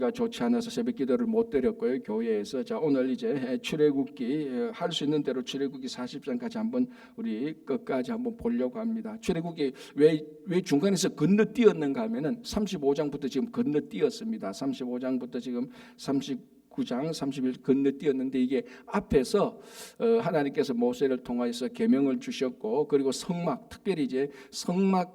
날씨가 좋지 않아서 새벽 기도를 못 드렸고요, 교회에서. 자, 오늘 이제 출애굽기 할 수 있는 대로 출애굽기 40장까지 한번 우리 끝까지 한번 보려고 합니다. 출애굽기 왜 중간에서 건너뛰었는가 하면은 35장부터 지금 건너뛰었습니다. 35장부터 지금 39장 31 건너뛰었는데, 이게 앞에서 하나님께서 모세를 통하여서 계명을 주셨고, 그리고 성막, 특별히 이제 성막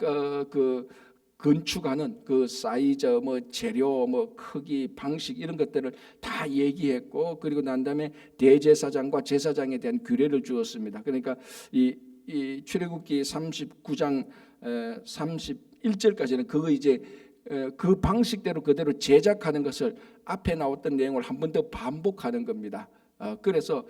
건축하는 그 사이즈, 뭐 재료, 뭐 크기, 방식 이런 것들을 다 얘기했고, 그리고 난 다음에 대제사장과 제사장에 대한 규례를 주었습니다. 그러니까 이 출애굽기 39장 31절까지는 그거 이제 그 방식대로 그대로 제작하는 것을 앞에 나왔던 내용을 한 번 더 반복하는 겁니다. 그래서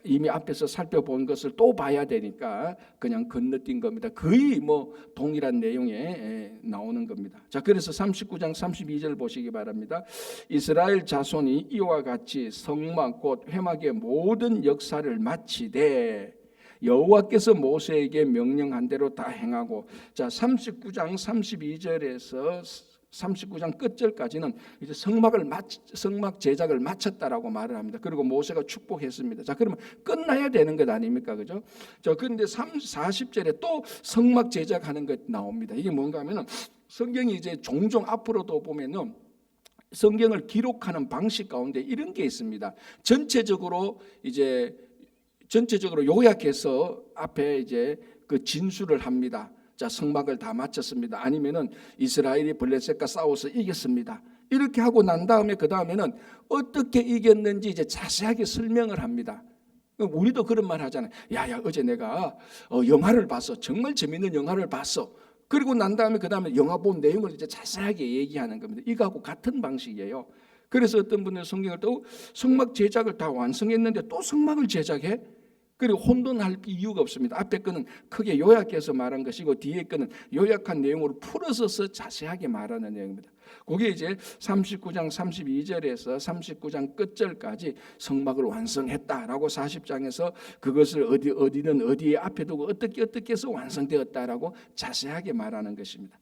이미 앞에서 살펴본 것을 또 봐야 되니까 그냥 건너뛴 겁니다. 거의 뭐 동일한 내용에 나오는 겁니다. 자, 그래서 39장 32절 보시기 바랍니다. 이스라엘 자손이 이와 같이 성막 곧 회막의 모든 역사를 마치되 여호와께서 모세에게 명령한 대로 다 행하고, 자, 39장 32절에서 39장 끝절까지는 이제 성막 제작을 마쳤다라고 말을 합니다. 그리고 모세가 축복했습니다. 자, 그러면 끝나야 되는 것 아닙니까, 그죠? 자, 그런데 40절에 또 성막 제작하는 것 나옵니다. 이게 뭔가 하면은 성경이 이제 종종 앞으로도 보면은 성경을 기록하는 방식 가운데 이런 게 있습니다. 전체적으로 요약해서 앞에 이제 그 진술을 합니다. 자, 성막을 다 마쳤습니다. 아니면은 이스라엘이 블레셋과 싸워서 이겼습니다. 이렇게 하고 난 다음에 그 다음에는 어떻게 이겼는지 이제 자세하게 설명을 합니다. 우리도 그런 말 하잖아요. 야, 어제 내가 영화를 봤어. 정말 재밌는 영화를 봤어. 그리고 난 다음에 그 다음에 영화 본 내용을 이제 자세하게 얘기하는 겁니다. 이거하고 같은 방식이에요. 그래서 어떤 분은 성경을 또 성막 제작을 다 완성했는데 또 성막을 제작해? 그리고 혼돈할 이유가 없습니다. 앞에 거는 크게 요약해서 말한 것이고, 뒤에 거는 요약한 내용으로 풀어서 자세하게 말하는 내용입니다. 그게 이제 39장 32절에서 39장 끝절까지 성막을 완성했다라고 40장에서 그것을 어디는 어디에 앞에 두고 어떻게 해서 완성되었다라고 자세하게 말하는 것입니다.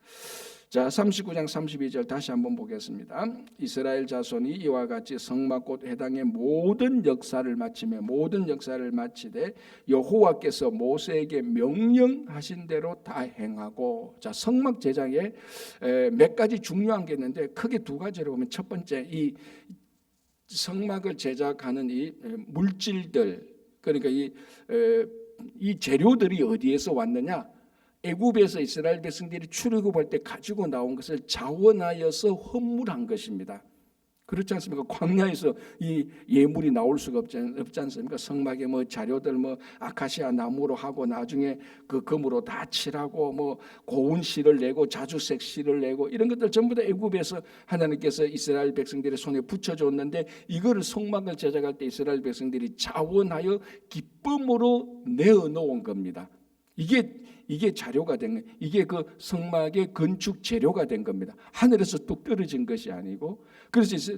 자, 39장 32절 다시 한번 보겠습니다. 이스라엘 자손이 이와 같이 성막 곧 회당의 모든 역사를 마치되 여호와께서 모세에게 명령하신 대로 다 행하고. 자, 성막 제작에 몇 가지 중요한 게 있는데 크게 두 가지로 보면, 첫 번째, 이 성막을 제작하는 이 물질들, 그러니까 이 재료들이 어디에서 왔느냐? 애굽에서 이스라엘 백성들이 출애굽할 때 가지고 나온 것을 자원하여서 헌물한 것입니다. 그렇지 않습니까? 광야에서 이 예물이 나올 수가 없지 않습니까? 성막에 뭐 자료들 뭐 아카시아 나무로 하고, 나중에 그 금으로 다 칠하고, 뭐 고운 실을 내고 자주색 실을 내고, 이런 것들 전부 다 애굽에서 하나님께서 이스라엘 백성들의 손에 붙여줬는데, 이거를 성막을 제작할 때 이스라엘 백성들이 자원하여 기쁨으로 내어놓은 겁니다. 이게 자료가 된 거예요. 이게 그 성막의 건축 재료가 된 겁니다. 하늘에서 뚝 떨어진 것이 아니고. 그래서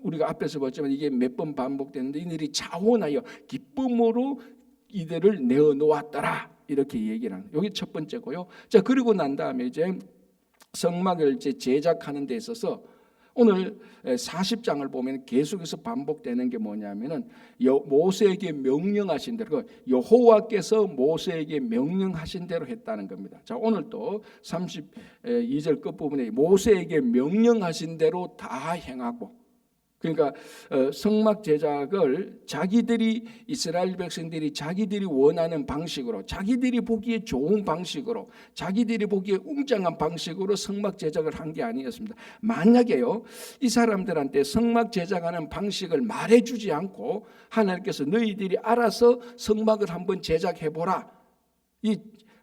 우리가 앞에서 봤지만 이게 몇 번 반복되는데, 이들이 자원하여 기쁨으로 이들을 내어놓았더라, 이렇게 얘기를 하는 거예요. 이게 첫 번째고요. 자, 그리고 난 다음에 이제 성막을 이제 제작하는 데 있어서 오늘 40장을 보면 계속해서 반복되는 게 뭐냐면은 모세에게 명령하신 대로, 여호와께서 모세에게 명령하신 대로 했다는 겁니다. 자, 오늘 또 32절 끝부분에 모세에게 명령하신 대로 다 행하고, 그러니까 성막 제작을 이스라엘 백성들이 자기들이 원하는 방식으로, 자기들이 보기에 좋은 방식으로, 자기들이 보기에 웅장한 방식으로 성막 제작을 한 게 아니었습니다. 만약에요, 이 사람들한테 성막 제작하는 방식을 말해주지 않고 하나님께서 너희들이 알아서 성막을 한번 제작해보라,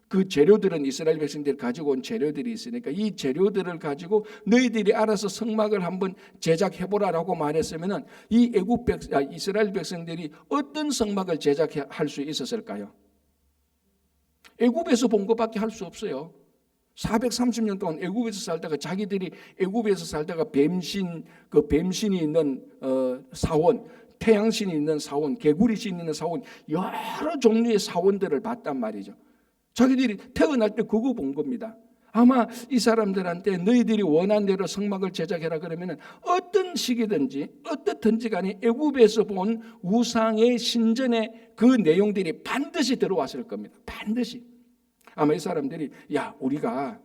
그 재료들은 이스라엘 백성들이 가지고 온 재료들이 있으니까 이 재료들을 가지고 너희들이 알아서 성막을 한번 제작해보라라고 말했으면은 이스라엘 백성들이 어떤 성막을 제작할 수 있었을까요? 애굽에서 본 것밖에 할 수 없어요. 430년 동안 애굽에서 살다가, 자기들이 애굽에서 살다가 뱀신이 있는 사원, 태양신이 있는 사원, 개구리신이 있는 사원, 여러 종류의 사원들을 봤단 말이죠. 자기들이 태어날 때 그거 본 겁니다. 아마 이 사람들한테 너희들이 원한 대로 성막을 제작해라 그러면은 어떤 식이든지 어떻든지 간에 애굽에서 본 우상의 신전의 그 내용들이 반드시 들어왔을 겁니다. 반드시. 아마 이 사람들이 야 우리가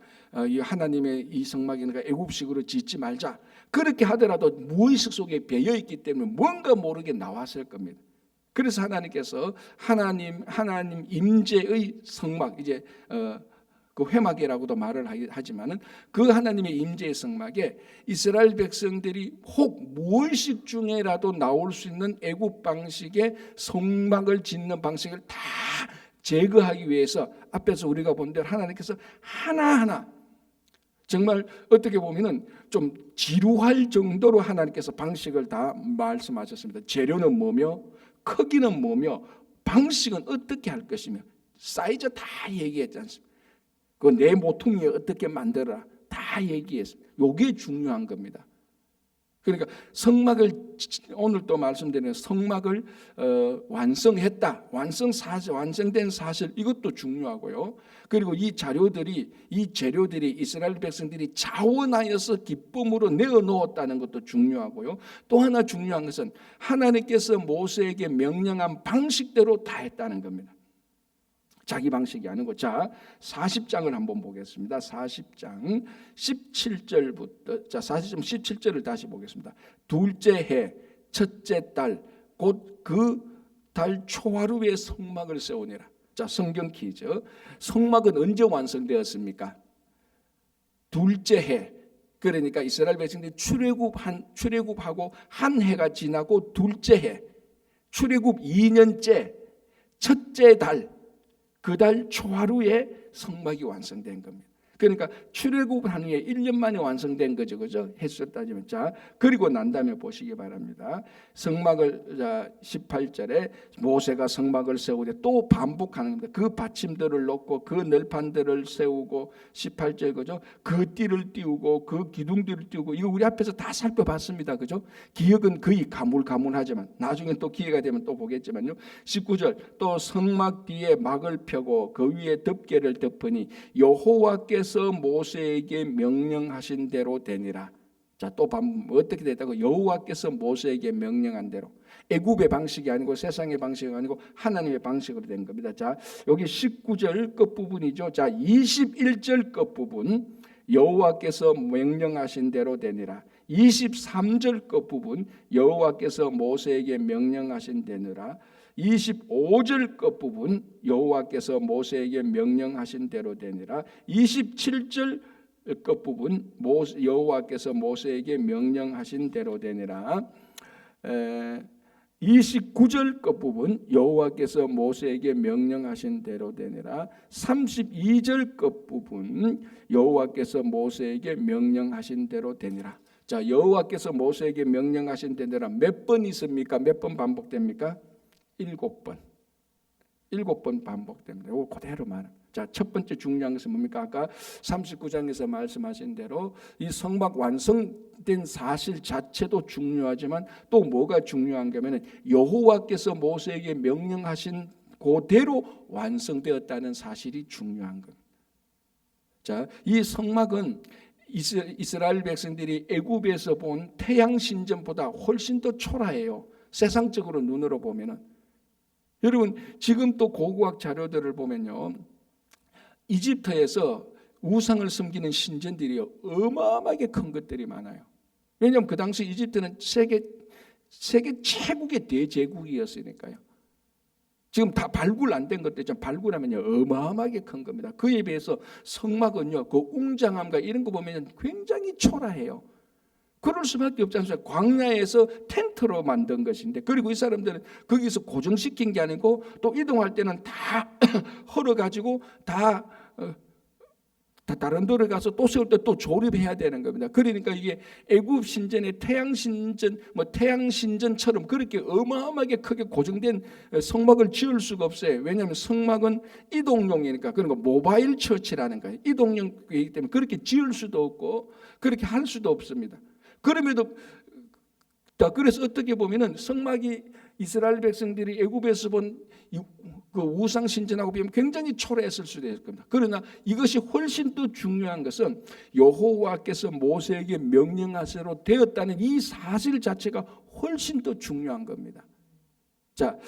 이 하나님의 이 성막이니까 애굽식으로 짓지 말자. 그렇게 하더라도 무의식 속에 배어 있기 때문에 뭔가 모르게 나왔을 겁니다. 그래서 하나님께서 하나님 임재의 성막 이제 그 회막이라고도 말을 하지만은 그 하나님의 임재의 성막에 이스라엘 백성들이 혹 무의식 중에라도 나올 수 있는 애굽 방식의 성막을 짓는 방식을 다 제거하기 위해서 앞에서 우리가 본 대로 하나님께서 하나하나 정말 어떻게 보면은 좀 지루할 정도로 하나님께서 방식을 다 말씀하셨습니다. 재료는 뭐며 크기는 뭐며 방식은 어떻게 할 것이며 사이즈 다 얘기했지 않습니까? 그 내 모퉁이에 어떻게 만들어라 다 얘기했습니다. 이게 중요한 겁니다. 그러니까 성막을 오늘 또 말씀드리는 성막을 완성했다. 완성된 사실 이것도 중요하고요. 그리고 이 재료들이 이스라엘 백성들이 자원하여서 기쁨으로 내어놓았다는 것도 중요하고요. 또 하나 중요한 것은 하나님께서 모세에게 명령한 방식대로 다 했다는 겁니다. 자기 방식이 아니고 자 40장을 한번 보겠습니다. 40장 17절부터 자 40장 17절을 다시 보겠습니다. 둘째 해 첫째 달 곧 그 달 초하루에 성막을 세우니라. 자 성경 퀴즈. 성막은 언제 완성되었습니까? 둘째 해. 그러니까 이스라엘 백성들이 출애굽하고 한 해가 지나고 둘째 해 출애굽 2년째 첫째 달 그 달 초하루에 성막이 완성된 겁니다. 그러니까 출애굽한 후에 1년 만에 완성된 거죠. 그죠? 횟수로 따지면. 자, 그리고 난 다음에 보시기 바랍니다. 성막을 18절에 모세가 성막을 세우되 또 반복하는 겁니다. 그 받침들을 놓고 그 널판들을 세우고 18절 그죠? 그 띠를 띄우고 그 기둥들을 띄우고 이거 우리 앞에서 다 살펴봤습니다. 그죠? 기억은 거의 가물가물하지만 나중에 또 기회가 되면 또 보겠지만요. 19절 또 성막 뒤에 막을 펴고 그 위에 덮개를 덮으니 여호와께서 모세에게 명령하신 대로 되니라. 자, 또 어떻게 됐다고? 여호와께서 모세에게 명령한 대로. 애굽의 방식이 아니고 세상의 방식이 아니고 하나님의 방식으로 된 겁니다. 자, 여기 19절 끝부분이죠. 자, 21절 끝부분 여호와께서 명령하신 대로 되니라. 23절 끝부분 여호와께서 모세에게 명령하신 대니라. 25절 끝부분 여호와께서 모세에게 명령하신 대로 되니라. 27절 끝부분 여호와께서 모세에게 명령하신 대로 되니라. 29절 끝부분 여호와께서 모세에게 명령하신 대로 되니라. 32절 끝부분 여호와께서 모세에게 명령하신 대로 되니라. 자, 여호와께서 모세에게 명령하신 대로 몇 번 있습니까? 몇 번 반복됩니까? 7번. 7번 반복됩니다. 이거 그대로 말합니다. 자, 첫 번째 중요한 것은 뭡니까? 아까 39장에서 말씀하신 대로 이 성막 완성된 사실 자체도 중요하지만 또 뭐가 중요한가 하면 여호와께서 모세에게 명령하신 그대로 완성되었다는 사실이 중요한 겁니다. 자, 이 성막은 이스라엘 백성들이 애굽에서 본 태양 신전보다 훨씬 더 초라해요. 세상적으로 눈으로 보면은. 여러분 지금 또 고고학 자료들을 보면요, 이집트에서 우상을 섬기는 신전들이 어마어마하게 큰 것들이 많아요. 왜냐하면 그 당시 이집트는 세계 최국의 대제국이었으니까요. 지금 다 발굴 안 된 것들 좀 발굴하면요 어마어마하게 큰 겁니다. 그에 비해서 성막은요 그 웅장함과 이런 거 보면 굉장히 초라해요. 그럴 수밖에 없지 않습니까? 광야에서 텐트로 만든 것인데, 그리고 이 사람들은 거기서 고정시킨 게 아니고 또 이동할 때는 다 헐어가지고 다 다른 데로 가서 또 세울 때 또 조립해야 되는 겁니다. 그러니까 이게 애굽 신전의 태양 신전처럼 그렇게 어마어마하게 크게 고정된 성막을 지을 수가 없어요. 왜냐하면 성막은 이동용이니까. 그러니까 모바일 처치라는 거예요. 이동용이기 때문에 그렇게 지을 수도 없고 그렇게 할 수도 없습니다. 그럼에도 그래서 어떻게 보면은 성막이 이스라엘 백성들이 애굽에서 본 그 우상 신전하고 비하면 굉장히 초라했을 수도 있을 겁니다. 그러나 이것이 훨씬 더 중요한 것은 여호와께서 모세에게 명령하시로 되었다는 이 사실 자체가 훨씬 더 중요한 겁니다. 자,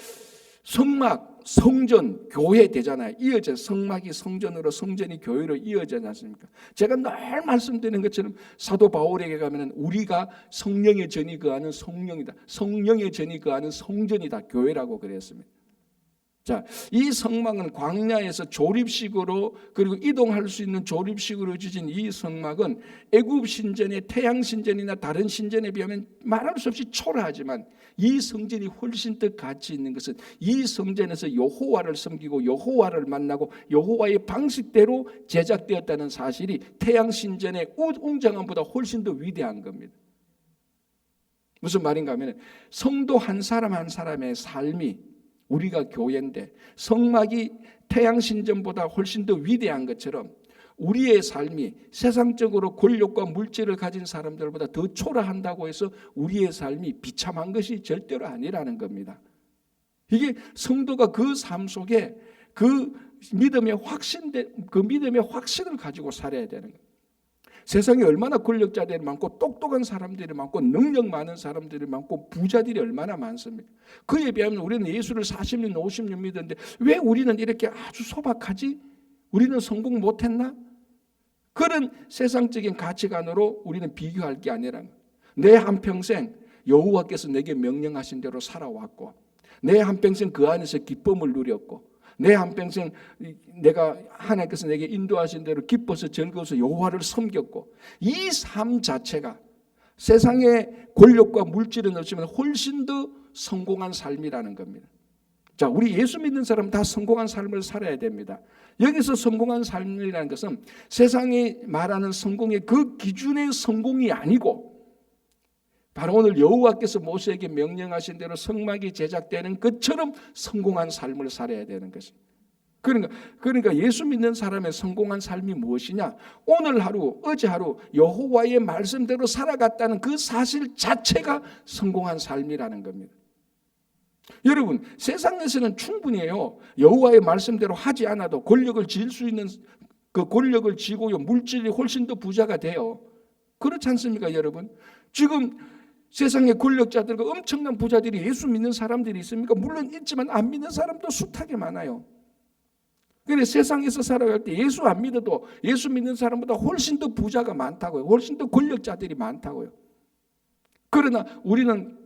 성막, 성전, 교회 되잖아요. 이어져 성막이 성전으로, 성전이 교회로 이어지지 않습니까? 제가 늘 말씀드리는 것처럼 사도 바울에게 가면은 우리가 성령의 전이 거하는 성령이다. 성령의 전이 거하는 성전이다. 교회라고 그랬습니다. 자, 이 성막은 광야에서 조립식으로 그리고 이동할 수 있는 조립식으로 주신 이 성막은 애굽 신전의 태양 신전이나 다른 신전에 비하면 말할 수 없이 초라하지만 이 성전이 훨씬 더 가치 있는 것은 이 성전에서 여호와를 섬기고 여호와를 만나고 여호와의 방식대로 제작되었다는 사실이 태양 신전의 웅장함보다 훨씬 더 위대한 겁니다. 무슨 말인가 하면 성도 한 사람 한 사람의 삶이 우리가 교회인데 성막이 태양신전보다 훨씬 더 위대한 것처럼 우리의 삶이 세상적으로 권력과 물질을 가진 사람들보다 더 초라한다고 해서 우리의 삶이 비참한 것이 절대로 아니라는 겁니다. 이게 성도가 그 삶 속에 그 믿음의 확신을 가지고 살아야 되는 거예요. 세상에 얼마나 권력자들이 많고 똑똑한 사람들이 많고 능력 많은 사람들이 많고 부자들이 얼마나 많습니까? 그에 비하면 우리는 예수를 40년 50년 믿었는데 왜 우리는 이렇게 아주 소박하지? 우리는 성공 못했나? 그런 세상적인 가치관으로 우리는 비교할 게 아니라 내 한평생 여호와께서 내게 명령하신 대로 살아왔고 내 한평생 그 안에서 기쁨을 누렸고 내 한평생 내가 하나님께서 내게 인도하신 대로 기뻐서 즐거워서 여호와를 섬겼고 이 삶 자체가 세상의 권력과 물질은 없지만 훨씬 더 성공한 삶이라는 겁니다. 자, 우리 예수 믿는 사람은 다 성공한 삶을 살아야 됩니다. 여기서 성공한 삶이라는 것은 세상이 말하는 성공의 그 기준의 성공이 아니고 바로 오늘 여호와께서 모세에게 명령하신 대로 성막이 제작되는 것처럼 성공한 삶을 살아야 되는 것입니다. 그러니까 예수 믿는 사람의 성공한 삶이 무엇이냐? 오늘 하루, 어제 하루 여호와의 말씀대로 살아갔다는 그 사실 자체가 성공한 삶이라는 겁니다. 여러분, 세상에서는 충분해요. 여호와의 말씀대로 하지 않아도 권력을 질 수 있는 그 권력을 쥐고요 물질이 훨씬 더 부자가 돼요. 그렇지 않습니까, 여러분? 지금 세상의 권력자들과 엄청난 부자들이 예수 믿는 사람들이 있습니까? 물론 있지만 안 믿는 사람도 숱하게 많아요. 그런데 세상에서 살아갈 때 예수 안 믿어도 예수 믿는 사람보다 훨씬 더 부자가 많다고요. 훨씬 더 권력자들이 많다고요. 그러나 우리는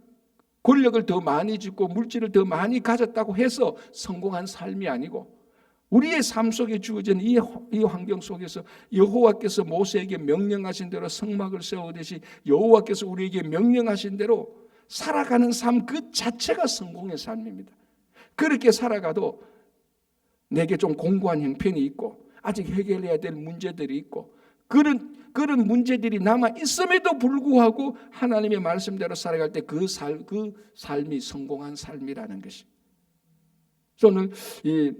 권력을 더 많이 쥐고 물질을 더 많이 가졌다고 해서 성공한 삶이 아니고 우리의 삶 속에 주어진 이 환경 속에서 여호와께서 모세에게 명령하신 대로 성막을 세우듯이 여호와께서 우리에게 명령하신 대로 살아가는 삶 그 자체가 성공의 삶입니다. 그렇게 살아가도 내게 좀 공고한 형편이 있고 아직 해결해야 될 문제들이 있고 그런 문제들이 남아 있음에도 불구하고 하나님의 말씀대로 살아갈 때 그 삶이 성공한 삶이라는 것입니다. 저는 이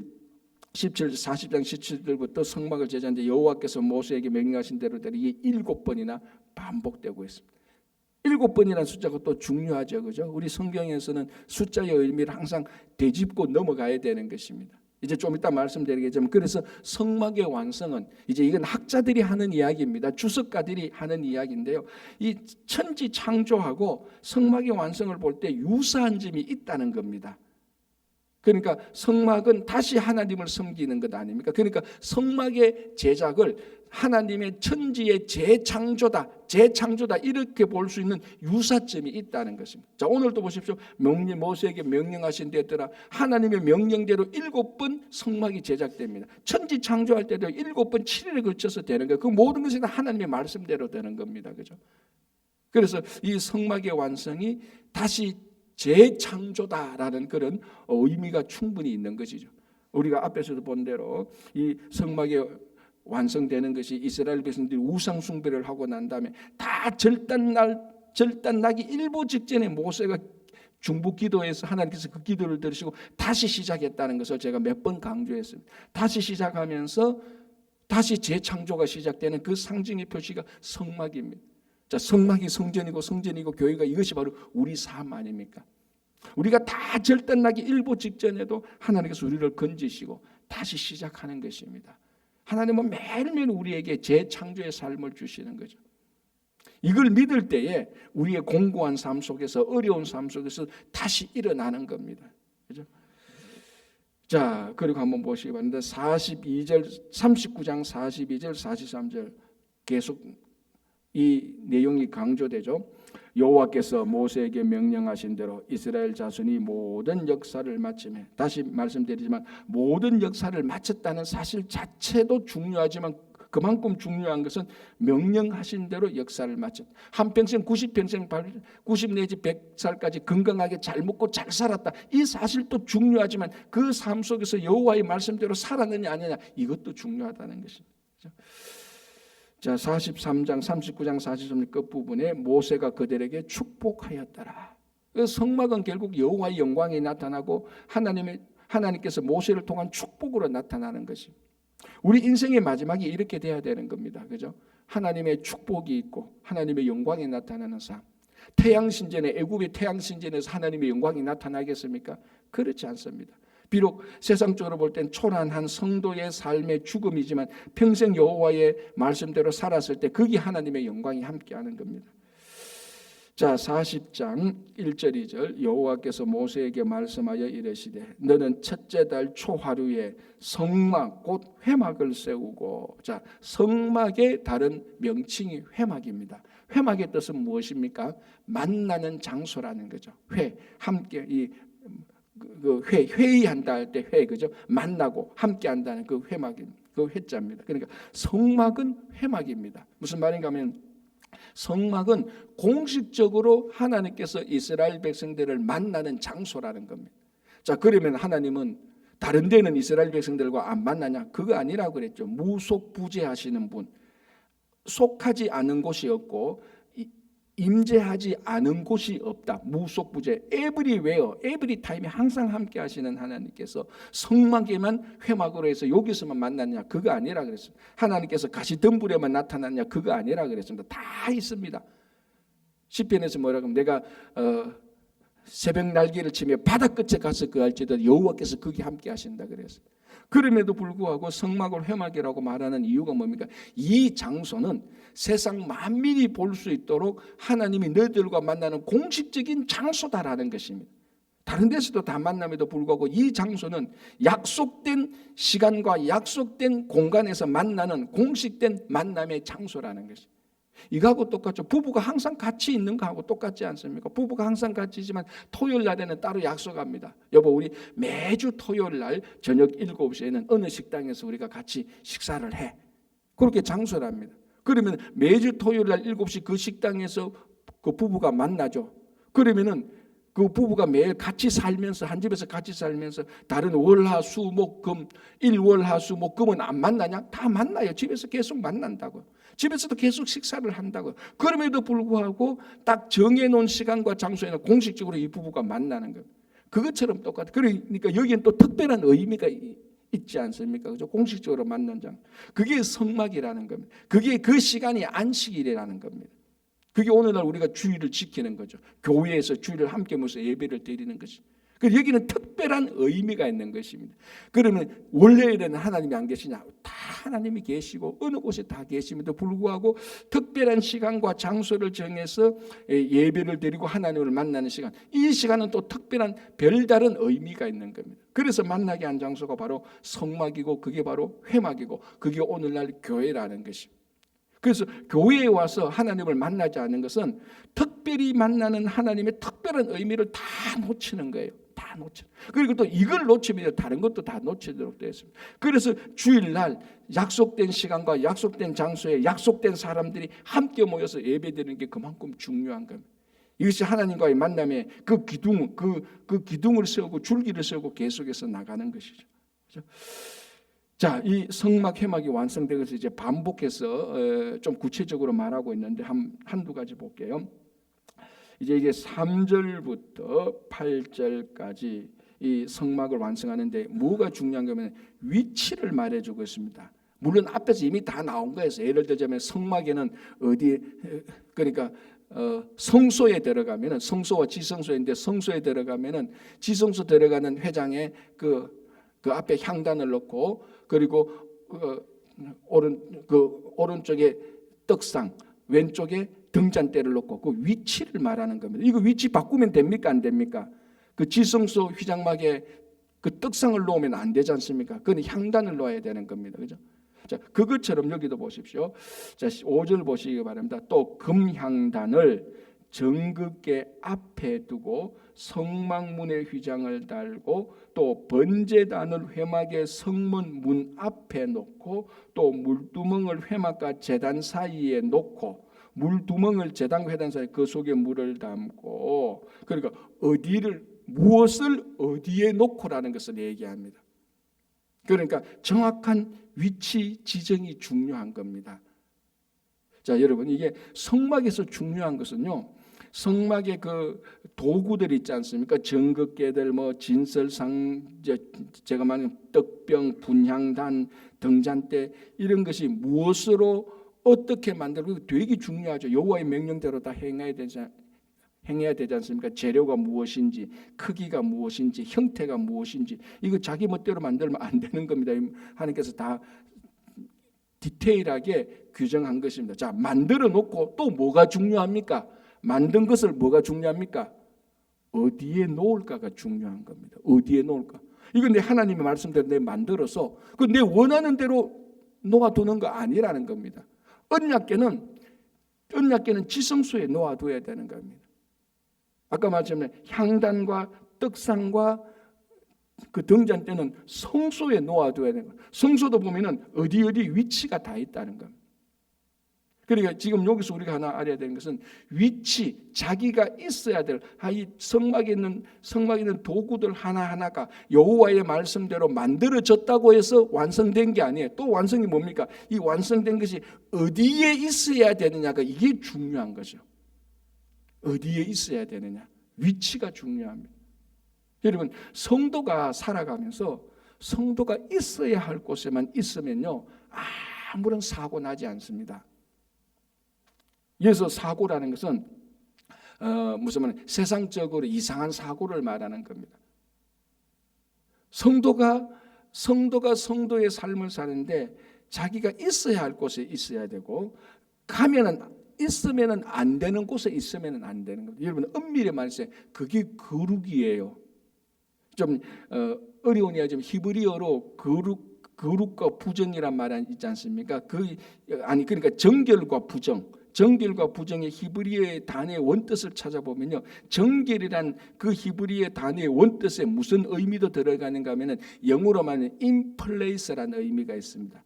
40장 17절부터 성막을 제작하는데 여호와께서 모세에게 명령하신 대로 이게 7번이나 반복되고 있습니다. 7번이라는 숫자가 또 중요하죠, 그죠? 우리 성경에서는 숫자의 의미를 항상 되짚고 넘어가야 되는 것입니다. 이제 좀 이따 말씀드리겠지만 그래서 성막의 완성은 이제 이건 학자들이 하는 이야기입니다. 주석가들이 하는 이야기인데요. 이 천지 창조하고 성막의 완성을 볼 때 유사한 점이 있다는 겁니다. 그러니까 성막은 다시 하나님을 섬기는 것 아닙니까? 그러니까 성막의 제작을 하나님의 천지의 재창조다 이렇게 볼 수 있는 유사점이 있다는 것입니다. 자, 오늘도 보십시오. 모세에게 명령하신 데 따라 하나님의 명령대로 7번 성막이 제작됩니다. 천지 창조할 때도 7번 7일에 걸쳐서 되는 거예요. 그 모든 것이 다 하나님의 말씀대로 되는 겁니다. 그죠? 그래서 이 성막의 완성이 다시 재창조다라는 그런 의미가 충분히 있는 것이죠. 우리가 앞에서도 본 대로 이 성막이 완성되는 것이 이스라엘 백성들이 우상 숭배를 하고 난 다음에 다 절단나기 일보 직전에 모세가 중보 기도에서 하나님께서 그 기도를 들으시고 다시 시작했다는 것을 제가 몇 번 강조했습니다. 다시 시작하면서 다시 재창조가 시작되는 그 상징의 표시가 성막입니다. 자, 성막이 성전이고 성전이고 교회가 이것이 바로 우리 삶 아닙니까? 우리가 다 절단나기 일보 직전에도 하나님께서 우리를 건지시고 다시 시작하는 것입니다. 하나님은 매일매일 우리에게 재창조의 삶을 주시는 거죠. 이걸 믿을 때에 우리의 공고한 삶 속에서, 어려운 삶 속에서 다시 일어나는 겁니다. 그죠? 자, 그리고 한번 보시기 바랍니다. 42절, 39장 42절, 43절 계속 이 내용이 강조되죠. 여호와께서 모세에게 명령하신 대로 이스라엘 자손이 모든 역사를 마치며, 다시 말씀드리지만 모든 역사를 마쳤다는 사실 자체도 중요하지만 그만큼 중요한 것은 명령하신 대로 역사를 마쳤다. 한평생 90평생 90 내지 100살까지 건강하게 잘 먹고 잘 살았다. 이 사실도 중요하지만 그 삶 속에서 여호와의 말씀대로 살았느냐 아니냐, 이것도 중요하다는 것입니다. 자, 43장 39장 43절 끝부분에 모세가 그들에게 축복하였더라. 그 성막은 결국 여호와의 영광이 나타나고 하나님께서 모세를 통한 축복으로 나타나는 것입니다. 우리 인생의 마지막이 이렇게 돼야 되는 겁니다. 그죠? 하나님의 축복이 있고 하나님의 영광이 나타나는 삶. 태양신전에, 애굽의 태양신전에서 하나님의 영광이 나타나겠습니까? 그렇지 않습니다. 비록 세상적으로 볼 땐 초라한 성도의 삶의 죽음이지만 평생 여호와의 말씀대로 살았을 때 거기 하나님의 영광이 함께하는 겁니다. 자, 40장 1절 2절 여호와께서 모세에게 말씀하여 이르시되 너는 첫째 달 초하루에 성막 곧 회막을 세우고, 자, 성막의 다른 명칭이 회막입니다. 회막의 뜻은 무엇입니까? 만나는 장소라는 거죠. 함께 회의한다 할 때 그죠? 만나고 함께한다는 그 회막이 그 회자입니다. 그러니까 성막은 회막입니다. 무슨 말인가 하면 성막은 공식적으로 하나님께서 이스라엘 백성들을 만나는 장소라는 겁니다. 자, 그러면 하나님은 다른 데는 이스라엘 백성들과 안 만나냐? 그거 아니라고 그랬죠. 무속부재하시는 분, 속하지 않은 곳이 없고 임재하지 않은 곳이 없다. 무속부재, 에브리 타임에 항상 함께 하시는 하나님께서 성막에만 회막으로 해서 여기서만 만났냐? 그거 아니라 그랬습니다. 하나님께서 가시덤불에만 나타났냐? 그거 아니라 그랬습니다. 다 있습니다. 시편에서 뭐라고 하면 내가 새벽 날개를 치며 바다 끝에 가서 거할지라도 여호와께서 거기 함께 하신다 그랬어요. 그럼에도 불구하고 성막을 회막이라고 말하는 이유가 뭡니까? 이 장소는 세상 만민이 볼 수 있도록 하나님이 너희들과 만나는 공식적인 장소다라는 것입니다. 다른 데서도 다 만남에도 불구하고 이 장소는 약속된 시간과 약속된 공간에서 만나는 공식된 만남의 장소라는 것입니다. 이거하고 똑같죠. 부부가 항상 같이 있는 거하고 똑같지 않습니까? 부부가 항상 같이 있지만 토요일 날에는 따로 약속합니다. 여보, 우리 매주 토요일 날 저녁 7시에는 어느 식당에서 우리가 같이 식사를 해. 그렇게 장소랍니다. 그러면 매주 토요일 날 7시 그 식당에서 그 부부가 만나죠. 그러면은 그 부부가 매일 같이 살면서, 한 집에서 같이 살면서 다른 월화수목금, 일월화수목금은 안 만나냐? 다 만나요. 집에서 계속 만난다고요. 집에서도 계속 식사를 한다고요. 그럼에도 불구하고 딱 정해놓은 시간과 장소에는 공식적으로 이 부부가 만나는 거예요. 그것처럼 똑같아요. 그러니까 여기엔 또 특별한 의미가 있지 않습니까? 그죠? 공식적으로 만난 장. 그게 성막이라는 겁니다. 그게 그 시간이 안식일이라는 겁니다. 그게 오늘날 우리가 주일을 지키는 거죠. 교회에서 주일을 함께 모여서 예배를 드리는 것이. 그래서 여기는 특별한 의미가 있는 것입니다. 그러면 원래는 하나님이 안 계시냐? 다 하나님이 계시고 어느 곳에 다 계심에도 불구하고 특별한 시간과 장소를 정해서 예배를 드리고 하나님을 만나는 시간. 이 시간은 또 특별한 별다른 의미가 있는 겁니다. 그래서 만나게 한 장소가 바로 성막이고 그게 바로 회막이고 그게 오늘날 교회라는 것입니다. 그래서 교회에 와서 하나님을 만나지 않는 것은 특별히 만나는 하나님의 특별한 의미를 다 놓치는 거예요. 다 놓쳐. 그리고 또 이걸 놓치면 다른 것도 다 놓치도록 되어 있습니다. 그래서 주일날 약속된 시간과 약속된 장소에 약속된 사람들이 함께 모여서 예배드리는 게 그만큼 중요한 겁니다. 이것이 하나님과의 만남의 그 기둥을 세우고 줄기를 세우고 계속해서 나가는 것이죠. 그렇죠? 자, 이 성막 회막이 완성되어서 이제 반복해서 좀 구체적으로 말하고 있는데 한두 가지 볼게요. 이제 이게 3절부터 8절까지 이 성막을 완성하는데 뭐가 중요한 거면 위치를 말해주고 있습니다. 물론 앞에서 이미 다 나온 거예요. 예를 들자면 성막에는 어디, 그러니까 성소에 들어가면은, 성소와 지성소인데 성소에 들어가면은 지성소 들어가는 회장에 그 앞에 향단을 놓고, 그리고 오른쪽에 떡상, 왼쪽에 등잔대를 놓고 그 위치를 말하는 겁니다. 이거 위치 바꾸면 됩니까, 안 됩니까? 그 지성소 휘장막에 그 떡상을 놓으면 안 되지 않습니까? 그건 향단을 놓아야 되는 겁니다. 그죠? 자, 그것처럼 여기도 보십시오. 자, 5절 보시기 바랍니다. 또 금향단을 정극계 앞에 두고 성막문에 휘장을 달고, 또 번제단을 회막의 성문 문 앞에 놓고, 또 물두멍을 회막과 제단 사이에 놓고, 물두멍을 제단과 회단 사이 그 속에 물을 담고, 그러니까 무엇을 어디에 놓고라는 것을 얘기합니다. 그러니까 정확한 위치 지정이 중요한 겁니다. 자, 여러분, 이게 성막에서 중요한 것은요, 성막의 그 도구들 있지 않습니까? 정극계들, 뭐 진설상, 제가 말하는 떡병, 분향단, 등잔대, 이런 것이 무엇으로 어떻게 만들고 되게 중요하죠. 여호와의 명령대로 다 행해야 되지 않습니까? 재료가 무엇인지, 크기가 무엇인지, 형태가 무엇인지, 이거 자기 멋대로 만들면 안 되는 겁니다. 하나님께서 다 디테일하게 규정한 것입니다. 자, 만들어 놓고 또 뭐가 중요합니까? 만든 것을 뭐가 중요합니까? 어디에 놓을까가 중요한 겁니다. 어디에 놓을까? 이건 내 하나님의 말씀대로 내 만들어서 그 내 원하는 대로 놓아두는 거 아니라는 겁니다. 언약궤는 지성소에 놓아둬야 되는 겁니다. 아까 말씀드린 향단과 떡상과 그 등잔대는 성소에 놓아둬야 되는 거예요. 성소도 보면은 어디 위치가 다 있다는 겁니다. 그러니까 지금 여기서 우리가 하나 알아야 되는 것은 위치, 자기가 있어야 될, 이 성막에 있는 도구들 하나하나가 여호와의 말씀대로 만들어졌다고 해서 완성된 게 아니에요. 또 완성이 뭡니까? 이 완성된 것이 어디에 있어야 되느냐가 이게 중요한 거죠. 어디에 있어야 되느냐, 위치가 중요합니다. 여러분, 성도가 살아가면서 성도가 있어야 할 곳에만 있으면요, 아무런 사고 나지 않습니다. 여기서 사고라는 것은 무슨 말, 세상적으로 이상한 사고를 말하는 겁니다. 성도가 성도의 삶을 사는데 자기가 있어야 할 곳에 있어야 되고, 있으면은 안 되는 곳에 있으면은 안 되는 겁니다. 여러분, 엄밀히 말해서 그게 거룩이에요. 좀 어려운 이야기지만 히브리어로 거룩과 부정이란 말 있지 않습니까? 그러니까 정결과 부정의 히브리어의 단어의 원뜻을 찾아보면요, 정결이란 그 히브리어의 단어의 원뜻에 무슨 의미도 들어가는가 하면은 영어로 말하면 in place라는 의미가 있습니다.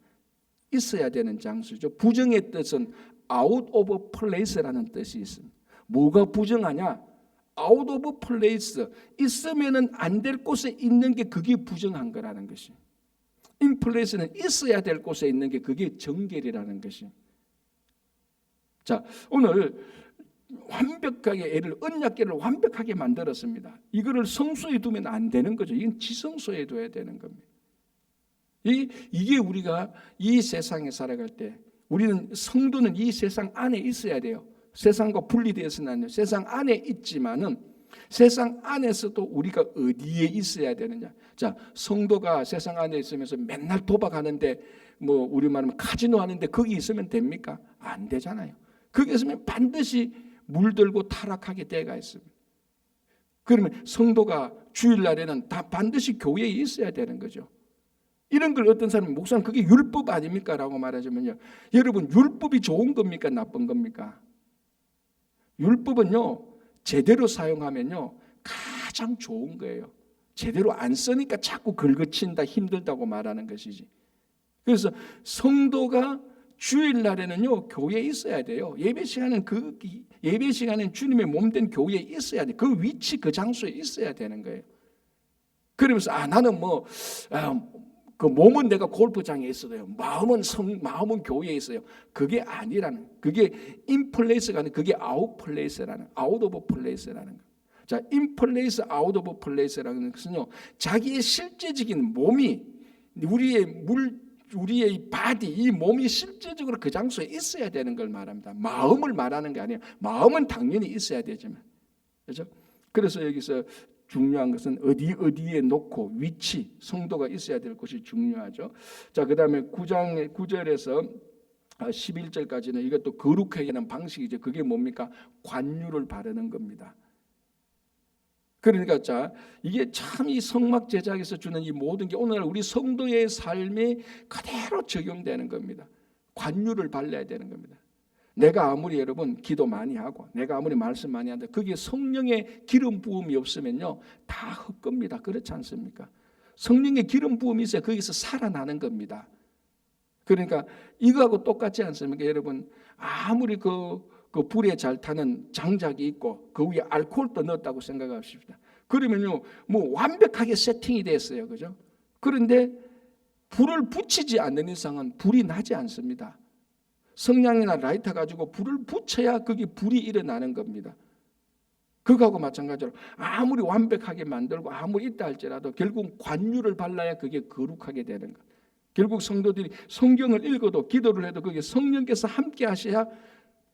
있어야 되는 장소죠. 부정의 뜻은 out of place라는 뜻이 있습니다. 뭐가 부정하냐? out of place, 있으면은 안 될 곳에 있는 게 그게 부정한 거라는 것이. in place는 있어야 될 곳에 있는 게 그게 정결이라는 것이. 자, 오늘 완벽하게 언약궤를 완벽하게 만들었습니다. 이거를 성소에 두면 안 되는 거죠. 이건 지성소에 둬야 되는 겁니다. 이게 우리가 이 세상에 살아갈 때, 우리는 성도는 이 세상 안에 있어야 돼요. 세상과 분리되어서는 안 돼요. 세상 안에 있지만은 세상 안에서도 우리가 어디에 있어야 되느냐. 자, 성도가 세상 안에 있으면서 맨날 도박하는데, 뭐 우리 말하면 카지노 하는데 거기 있으면 됩니까? 안 되잖아요. 거기 있으면 반드시 물들고 타락하게 때가 있습니다. 그러면 성도가 주일날에는 다 반드시 교회에 있어야 되는 거죠. 이런 걸 어떤 사람은 목사님 그게 율법 아닙니까? 라고 말하자면요, 여러분, 율법이 좋은 겁니까? 나쁜 겁니까? 율법은요, 제대로 사용하면요 가장 좋은 거예요. 제대로 안 쓰니까 자꾸 긁어친다, 힘들다고 말하는 것이지. 그래서 성도가 주일날에는요 교회에 있어야 돼요. 예배 시간은 주님의 몸된 교회에 있어야 돼. 그 위치, 그 장소에 있어야 되는 거예요. 그러면서 나는 그 몸은 내가 골프장에 있어도요, 마음은 교회에 있어요. 그게 아니라는, 그게 in place가 아니라 그게 out place라는, out of place라는 거. 자, in place, out of place라는 것은요, 자기의 실제적인 몸이 우리의 우리의 이 바디, 이 몸이 실제적으로 그 장소에 있어야 되는 걸 말합니다. 마음을 말하는 게 아니에요. 마음은 당연히 있어야 되지만, 그렇죠? 그래서 여기서 중요한 것은 어디에 놓고 위치, 성도가 있어야 될 것이 중요하죠. 자, 그다음에 9장 9절에서 11절까지는 이것도 거룩하게 하는 방식이죠. 그게 뭡니까? 관유를 바르는 겁니다. 그러니까 자, 이게 참 이 성막 제작에서 주는 이 모든 게 오늘날 우리 성도의 삶에 그대로 적용되는 겁니다. 관유를 발라야 되는 겁니다. 내가 아무리 여러분 기도 많이 하고 내가 아무리 말씀 많이 한다, 그게 성령의 기름 부음이 없으면요 다 헛겁니다. 그렇지 않습니까? 성령의 기름 부음이 있어야 거기서 살아나는 겁니다. 그러니까 이거하고 똑같지 않습니까? 여러분 아무리 그 불에 잘 타는 장작이 있고 그 위에 알코올도 넣었다고 생각하십시다. 그러면요 뭐 완벽하게 세팅이 됐어요, 그죠? 그런데 불을 붙이지 않는 이상은 불이 나지 않습니다. 성냥이나 라이터 가지고 불을 붙여야 거기 불이 일어나는 겁니다. 그거하고 마찬가지로 아무리 완벽하게 만들고 아무리 있다 할지라도 결국 관유를 발라야 그게 거룩하게 되는 것. 결국 성도들이 성경을 읽어도 기도를 해도 그게 성령께서 함께 하셔야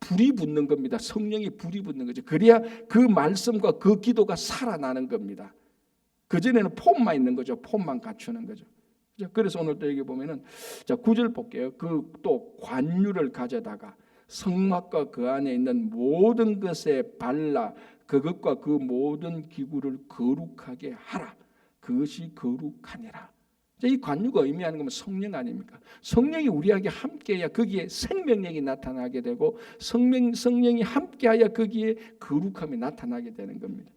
불이 붙는 겁니다. 성령이 불이 붙는 거죠. 그래야 그 말씀과 그 기도가 살아나는 겁니다. 그전에는 폼만 있는 거죠. 폼만 갖추는 거죠. 그래서 오늘 또 여기 보면은 자 9절 볼게요. 그 또 관유를 가져다가 성막과 그 안에 있는 모든 것에 발라 그것과 그 모든 기구를 거룩하게 하라. 그것이 거룩하니라. 이 관유가 의미하는 건 성령 아닙니까? 성령이 우리에게 함께해야 거기에 생명력이 나타나게 되고 성령이 함께해야 거기에 거룩함이 나타나게 되는 겁니다.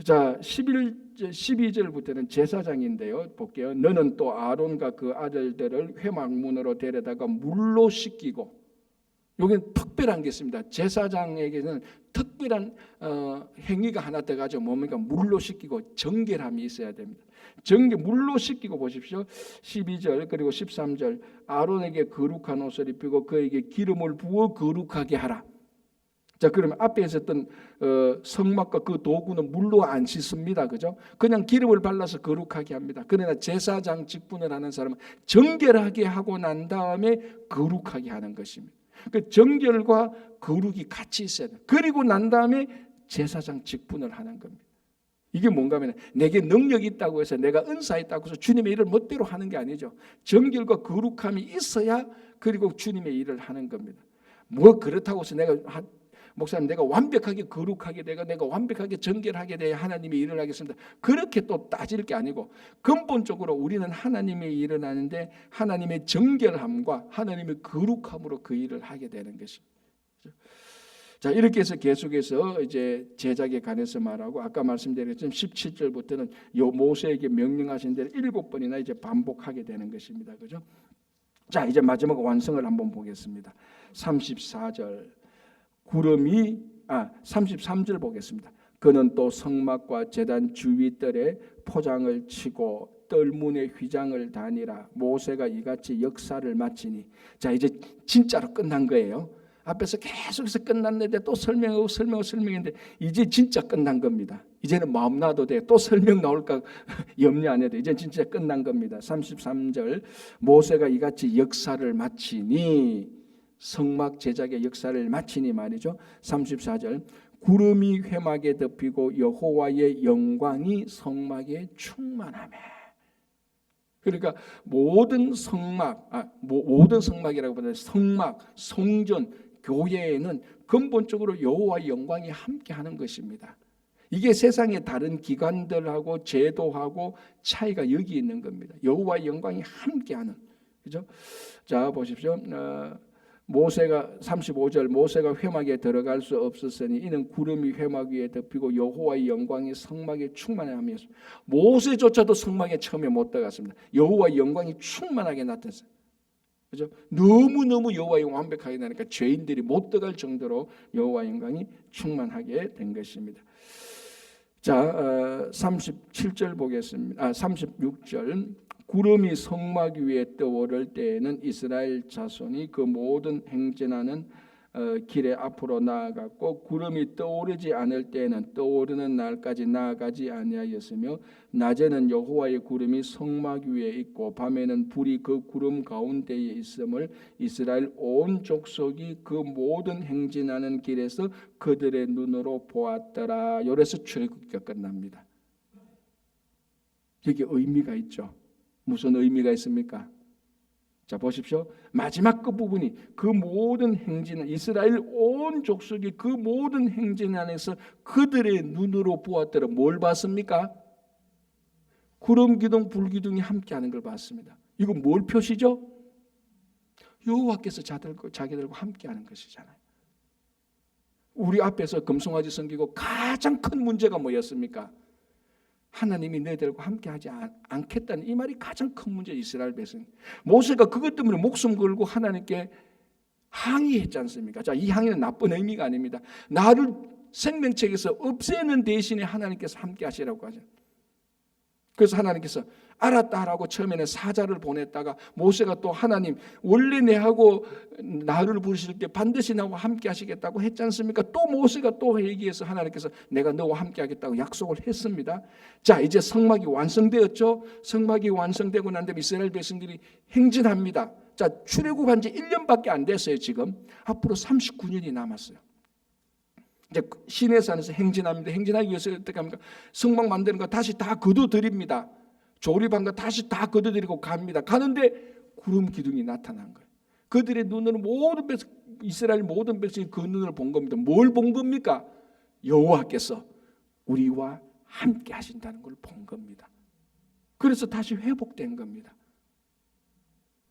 자 12절부터는 제사장인데요. 볼게요. 너는 또 아론과 그 아들들을 회막문으로 데려다가 물로 씻기고, 여기는 특별한 게 있습니다. 제사장에게는 특별한 행위가 하나 들어가죠. 뭡니까? 물로 씻기고 정결함이 있어야 됩니다. 물로 씻기고 보십시오. 12절 그리고 13절 아론에게 거룩한 옷을 입히고 그에게 기름을 부어 거룩하게 하라. 자, 그러면 앞에 있었던 성막과 그 도구는 물로 안 씻습니다. 그죠? 그냥 기름을 발라서 거룩하게 합니다. 그러나 제사장 직분을 하는 사람은 정결하게 하고 난 다음에 거룩하게 하는 것입니다. 그 정결과 거룩이 같이 있어야 돼요. 그리고 난 다음에 제사장 직분을 하는 겁니다. 이게 뭔가 하면 내게 능력이 있다고 해서 내가 은사 있다고 해서 주님의 일을 멋대로 하는 게 아니죠. 정결과 거룩함이 있어야 그리고 주님의 일을 하는 겁니다. 뭐 그렇다고 해서 목사님 내가 완벽하게 거룩하게 내가 완벽하게 정결하게 돼야 하나님의 일을 하겠습니다. 그렇게 또 따질 게 아니고 근본적으로 우리는 하나님의 일을 하는데 하나님의 정결함과 하나님의 거룩함으로 그 일을 하게 되는 것입니다. 자, 이렇게 해서 계속해서 이제 제작에 관해서 말하고 아까 말씀드렸지만 17절부터는 요 모세에게 명령하신 대로 7번이나 이제 반복하게 되는 것입니다. 그죠? 자, 이제 마지막 완성을 한번 보겠습니다. 34절 33절 보겠습니다. 그는 또 성막과 제단 주위 뜰에 포장을 치고 뜰문에 휘장을 다니라. 모세가 이같이 역사를 마치니, 자 이제 진짜로 끝난 거예요. 앞에서 계속해서 끝났는데 또 설명했는데 이제 진짜 끝난 겁니다. 이제는 마음 놔도 돼. 또 설명 나올까 염려 안 해도 이제 진짜 끝난 겁니다. 33절 모세가 이같이 역사를 마치니, 성막 제작의 역사를 마치니 말이죠. 34절 구름이 회막에 덮이고 여호와의 영광이 성막에 충만하매. 그러니까 모든 성막이라고 보면 성막, 성전, 교회에는 근본적으로 여호와의 영광이 함께하는 것입니다. 이게 세상의 다른 기관들하고 제도하고 차이가 여기 있는 겁니다. 여호와의 영광이 함께하는, 그죠? 자 보십시오. 모세가 35절 모세가 회막에 들어갈 수 없었으니 이는 구름이 회막 위에 덮이고 여호와의 영광이 성막에 충만하며, 모세조차도 성막에 처음에 못 들어갔습니다. 여호와의 영광이 충만하게 나타났어요. 그죠? 너무너무 여호와의 영광이 완벽하게 나니까 죄인들이 못 들어갈 정도로 여호와의 영광이 충만하게 된 것입니다. 자, 37절 보겠습니다. 36절 구름이 성막 위에 떠오를 때에는 이스라엘 자손이 그 모든 행진하는 길에 앞으로 나아갔고 구름이 떠오르지 않을 때에는 떠오르는 날까지 나아가지 아니하였으며 낮에는 여호와의 구름이 성막 위에 있고 밤에는 불이 그 구름 가운데에 있음을 이스라엘 온 족속이 그 모든 행진하는 길에서 그들의 눈으로 보았더라. 요래서 출애굽기가 끝납니다. 여기 의미가 있죠. 무슨 의미가 있습니까? 자, 보십시오. 마지막 끝부분이 그 모든 행진은 이스라엘 온 족속이 그 모든 행진 안에서 그들의 눈으로 보았더라. 뭘 봤습니까? 구름 기둥 불 기둥이 함께하는 걸 봤습니다. 이거 뭘 표시죠? 여호와께서 자기들과 함께하는 것이잖아요. 우리 앞에서 금송아지 섬기고 가장 큰 문제가 뭐였습니까? 하나님이 너희들과 함께하지 않겠다는 이 말이 가장 큰 문제. 이스라엘 백성 모세가 그것 때문에 목숨 걸고 하나님께 항의했지 않습니까? 자, 이 항의는 나쁜 의미가 아닙니다. 나를 생명책에서 없애는 대신에 하나님께서 함께하시라고 하죠. 그래서 하나님께서 알았다 하라고 처음에는 사자를 보냈다가 모세가 또 하나님 원래 내하고 나를 부르실 때 반드시 나와 함께 하시겠다고 했지 않습니까? 또 모세가 또 얘기해서 하나님께서 내가 너와 함께 하겠다고 약속을 했습니다. 자, 이제 성막이 완성되었죠. 성막이 완성되고 난 다음에 이스라엘 백성들이 행진합니다. 자, 출애굽한 지 1년밖에 안 됐어요. 지금 앞으로 39년이 남았어요. 이제 시내산에서 행진합니다. 행진하기 위해서 어떻게 합니까? 성막 만드는 거 다시 다 거둬들입니다. 조립한 거 다시 다 거둬들이고 갑니다. 가는데 구름 기둥이 나타난 거예요. 그들의 눈으로 모든 백성, 이스라엘 모든 백성이 그 눈을 본 겁니다. 뭘 본 겁니까? 여호와께서 우리와 함께 하신다는 걸 본 겁니다. 그래서 다시 회복된 겁니다.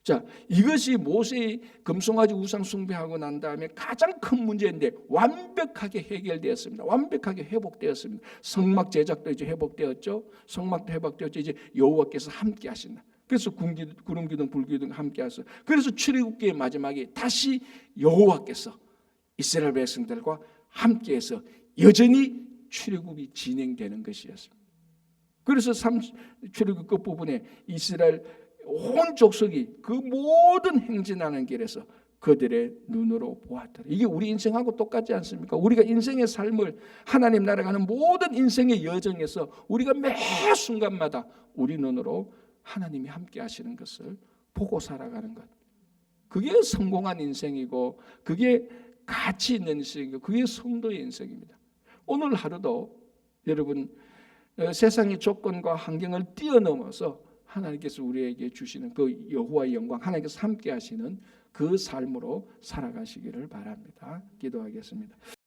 자, 이것이 모세의 금송아지 우상 숭배하고 난 다음에 가장 큰 문제인데 완벽하게 해결되었습니다. 완벽하게 회복되었습니다. 성막 제작도 이제 회복되었죠. 성막도 회복되었죠. 이제 여호와께서 함께 하신다. 그래서 구름 기둥 불 기둥 함께 하셔서 그래서 출애굽기의 마지막에 다시 여호와께서 이스라엘 백성들과 함께해서 여전히 출애굽이 진행되는 것이었습니다. 그래서 출애굽 끝부분에 이스라엘 온 족속이 그 모든 행진하는 길에서 그들의 눈으로 보았더라. 이게 우리 인생하고 똑같지 않습니까? 우리가 인생의 삶을 하나님 나라 가는 모든 인생의 여정에서 우리가 매 순간마다 우리 눈으로 하나님이 함께 하시는 것을 보고 살아가는 것. 그게 성공한 인생이고 그게 가치 있는 인생이고 그게 성도의 인생입니다. 오늘 하루도 여러분 세상의 조건과 환경을 뛰어넘어서 하나님께서 우리에게 주시는 그 여호와의 영광, 하나님께서 함께 하시는 그 삶으로 살아가시기를 바랍니다. 기도하겠습니다.